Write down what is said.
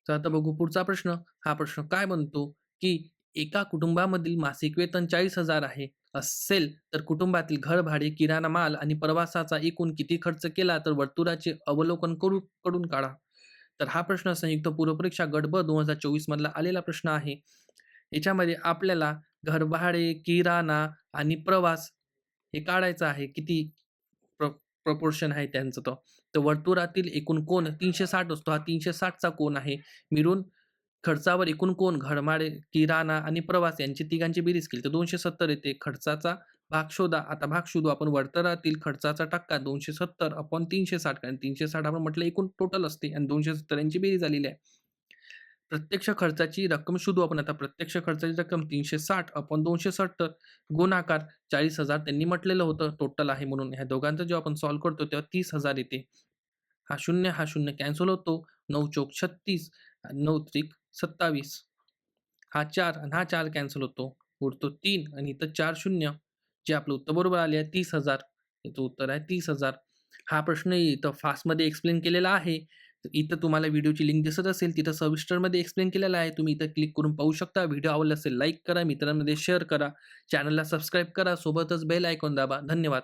तर आता बघू पुढचा प्रश्न. हा प्रश्न काय म्हणतो, की एका कुटुंबामधील मासिक वेतन 40,000 आहे असेल, तर कुटुंबातील घर भाडे, किराणा माल आणि प्रवासाचा एकूण किती खर्च केला, तर वर्तुळाचे अवलोकन कडून काढा. तर हा प्रश्न संयुक्त पूर्वपरीक्षा गट ब 2024 मधला आलेला प्रश्न आहे. याच्यामध्ये आपल्याला घरभाडे, किराणा आणि प्रवास हे काढायचं आहे. किती प्र प्रपोर्शन आहे त्यांचं तो. तर वर्तुळातील एकूण कोन 360 असतो. हा 360 चा कोन आहे. मिळून खर्चावर एकूण कोन, घरमाडे, किराणा आणि प्रवास यांची तिघांची बेरीज केली तर 270 येते. खर्चाचा भाग शोधा. आता भाग शोधू आपण. वर्तुळातील खर्चाचा टक्का 270/360 कारण 360 आपण म्हटलं एकूण टोटल असते आणि 270 यांची बेरीज झालेली आहे. प्रत्यक्ष खर्चाची रक्कम शोधू आपण आता. प्रत्यक्ष खर्चाची रक्कम 360/270 गुणाकार 40,000 त्यांनी म्हटलेलं होतं टोटल आहे म्हणून. ह्या दोघांचं जेव्हा आपण सॉल्व्ह करतो तेव्हा 30,000 येते. हा शून्य कॅन्सल होतो. 9 चोक 36 आणि 9 त्रिक 27. हा 4 आणि हा 4 कॅन्सल होतो. उरतो 3 आणि इथं 4 शून्य जे आपलं उत्तर बरोबर आले आहे 30,000. याचं उत्तर आहे 30,000. हा प्रश्न इथं फास्टमध्ये एक्सप्लेन केलेला आहे. तर इथं तुम्हाला व्हिडिओची लिंक दिसत असेल, तिथं सविस्तरमध्ये एक्सप्लेन केलेला आहे. तुम्ही इथं क्लिक करून पाहू शकता. व्हिडिओ आवडला असेल लाईक करा, मित्रांमध्ये शेअर करा, चॅनलला सबस्क्राईब करा, सोबतच बेल आयकॉन दाबा. धन्यवाद.